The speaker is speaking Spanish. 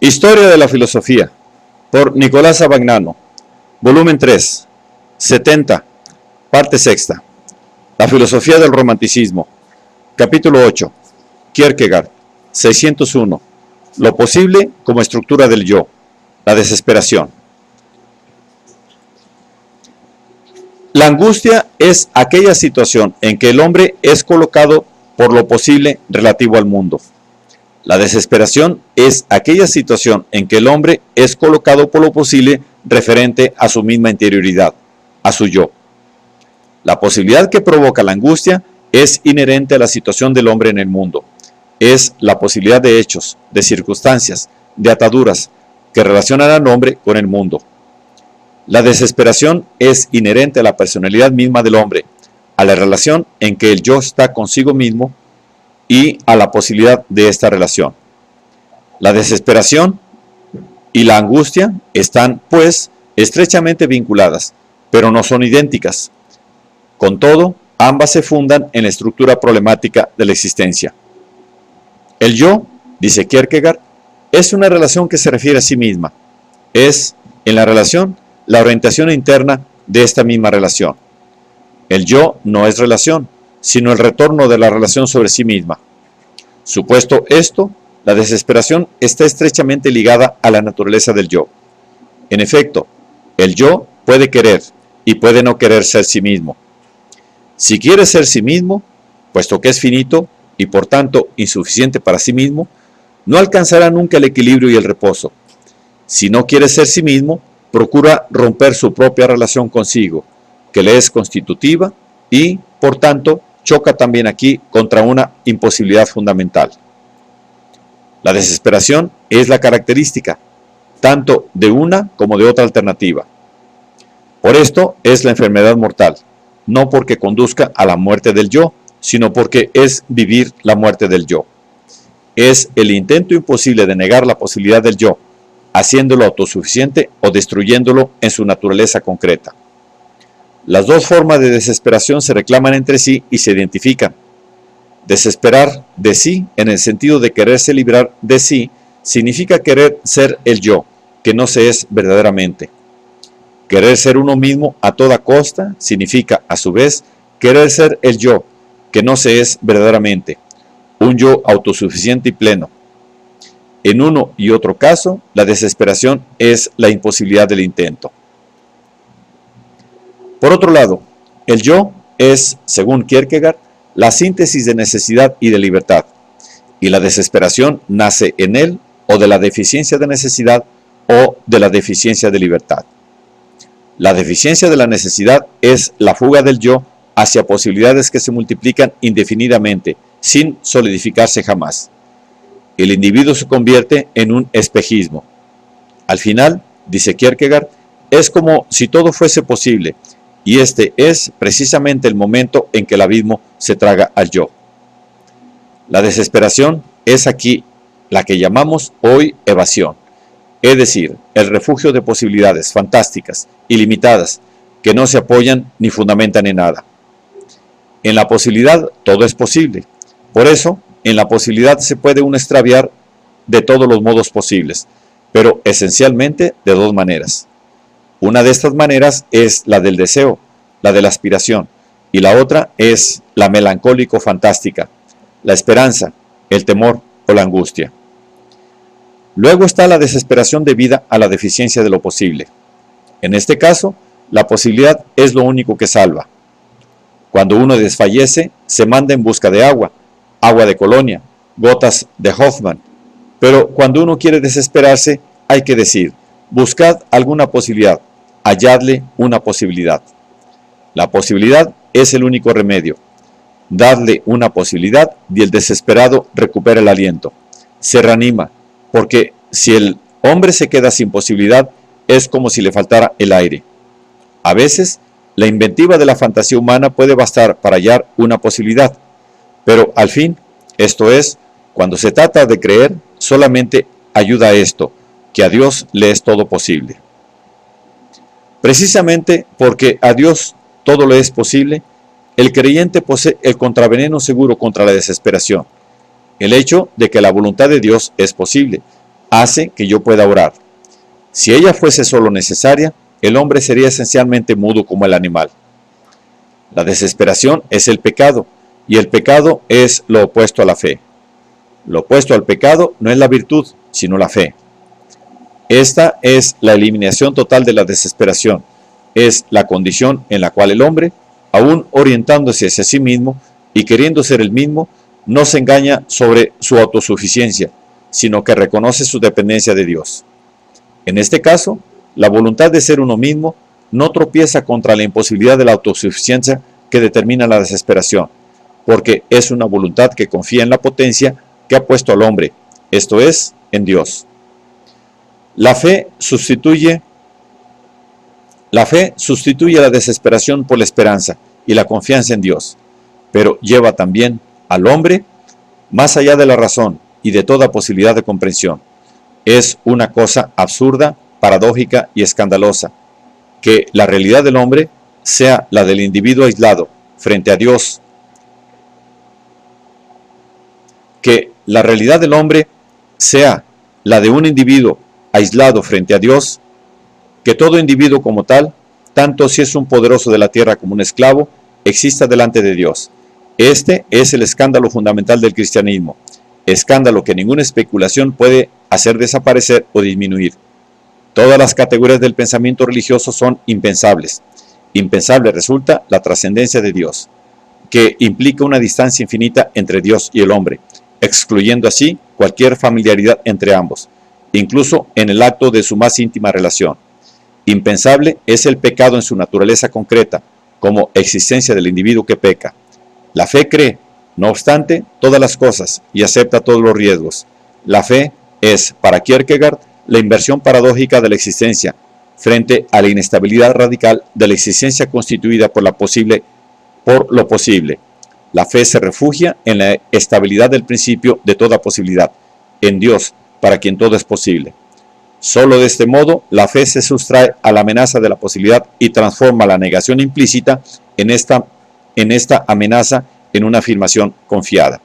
Historia de la filosofía, por Nicolás Abagnano, volumen 3, 70, parte sexta. La filosofía del romanticismo, capítulo 8, Kierkegaard, 601, lo posible como estructura del yo, la desesperación. La angustia es aquella situación en que el hombre es colocado por lo posible relativo al mundo. La desesperación es aquella situación en que el hombre es colocado por lo posible referente a su misma interioridad, a su yo. La posibilidad que provoca la angustia es inherente a la situación del hombre en el mundo. Es la posibilidad de hechos, de circunstancias, de ataduras que relacionan al hombre con el mundo. La desesperación es inherente a la personalidad misma del hombre, a la relación en que el yo está consigo mismo y a la posibilidad de esta relación. La desesperación y la angustia están, pues, estrechamente vinculadas, pero no son idénticas. Con todo, ambas se fundan en la estructura problemática de la existencia. El yo, dice Kierkegaard, es una relación que se refiere a sí misma. Es, en la relación, la orientación interna de esta misma relación. El yo no es relación, sino el retorno de la relación sobre sí misma. Supuesto esto, la desesperación está estrechamente ligada a la naturaleza del yo. En efecto, el yo puede querer y puede no querer ser sí mismo. Si quiere ser sí mismo, puesto que es finito y por tanto insuficiente para sí mismo, no alcanzará nunca el equilibrio y el reposo. Si no quiere ser sí mismo, procura romper su propia relación consigo, que le es constitutiva y, por tanto, choca también aquí contra una imposibilidad fundamental. La desesperación es la característica, tanto de una como de otra alternativa. Por esto es la enfermedad mortal, no porque conduzca a la muerte del yo, sino porque es vivir la muerte del yo. Es el intento imposible de negar la posibilidad del yo, haciéndolo autosuficiente o destruyéndolo en su naturaleza concreta. Las dos formas de desesperación se reclaman entre sí y se identifican. Desesperar de sí, en el sentido de quererse librar de sí, significa querer ser el yo, que no se es verdaderamente. Querer ser uno mismo a toda costa significa, a su vez, querer ser el yo, que no se es verdaderamente, un yo autosuficiente y pleno. En uno y otro caso, la desesperación es la imposibilidad del intento. Por otro lado, el yo es, según Kierkegaard, la síntesis de necesidad y de libertad, y la desesperación nace en él o de la deficiencia de necesidad o de la deficiencia de libertad. La deficiencia de la necesidad es la fuga del yo hacia posibilidades que se multiplican indefinidamente, sin solidificarse jamás. El individuo se convierte en un espejismo. Al final, dice Kierkegaard, es como si todo fuese posible, y este es precisamente el momento en que el abismo se traga al yo. La desesperación es aquí la que llamamos hoy evasión, es decir, el refugio de posibilidades fantásticas, ilimitadas, que no se apoyan ni fundamentan en nada. En la posibilidad todo es posible, por eso, en la posibilidad se puede uno extraviar de todos los modos posibles, pero esencialmente de dos maneras. Una de estas maneras es la del deseo, la de la aspiración, y la otra es la melancólico-fantástica, la esperanza, el temor o la angustia. Luego está la desesperación debida a la deficiencia de lo posible. En este caso, la posibilidad es lo único que salva. Cuando uno desfallece, se manda en busca de agua de Colonia, gotas de Hoffman, pero cuando uno quiere desesperarse, hay que decir, buscad alguna posibilidad, halladle una posibilidad. La posibilidad es el único remedio. Dadle una posibilidad y el desesperado recupera el aliento, se reanima, porque si el hombre se queda sin posibilidad, es como si le faltara el aire. A veces, la inventiva de la fantasía humana puede bastar para hallar una posibilidad, pero al fin, esto es, cuando se trata de creer, solamente ayuda a esto, que a Dios le es todo posible. Precisamente porque a Dios todo le es posible, el creyente posee el contraveneno seguro contra la desesperación, el hecho de que la voluntad de Dios es posible, hace que yo pueda orar. Si ella fuese solo necesaria, el hombre sería esencialmente mudo como el animal. La desesperación es el pecado, y el pecado es lo opuesto a la fe. Lo opuesto al pecado no es la virtud, sino la fe. Esta es la eliminación total de la desesperación. Es la condición en la cual el hombre, aún orientándose hacia sí mismo y queriendo ser el mismo, no se engaña sobre su autosuficiencia, sino que reconoce su dependencia de Dios. En este caso, la voluntad de ser uno mismo no tropieza contra la imposibilidad de la autosuficiencia que determina la desesperación, porque es una voluntad que confía en la potencia que ha puesto al hombre, esto es, en Dios. La fe sustituye la desesperación por la esperanza y la confianza en Dios, pero lleva también al hombre más allá de la razón y de toda posibilidad de comprensión. Es una cosa absurda, paradójica y escandalosa que la realidad del hombre sea la del individuo aislado frente a Dios, que la realidad del hombre sea la de un individuo aislado frente a Dios, que todo individuo como tal, tanto si es un poderoso de la tierra como un esclavo, exista delante de Dios. Este es el escándalo fundamental del cristianismo, escándalo que ninguna especulación puede hacer desaparecer o disminuir. Todas las categorías del pensamiento religioso son impensables. Impensable resulta la trascendencia de Dios, que implica una distancia infinita entre Dios y el hombre, excluyendo así cualquier familiaridad entre ambos, incluso en el acto de su más íntima relación. Impensable es el pecado en su naturaleza concreta, como existencia del individuo que peca. La fe cree, no obstante, todas las cosas y acepta todos los riesgos. La fe es, para Kierkegaard, la inversión paradójica de la existencia, frente a la inestabilidad radical de la existencia constituida por lo posible. La fe se refugia en la estabilidad del principio de toda posibilidad, en Dios, para quien todo es posible. Solo de este modo, la fe se sustrae a la amenaza de la posibilidad y transforma la negación implícita en esta amenaza en una afirmación confiada.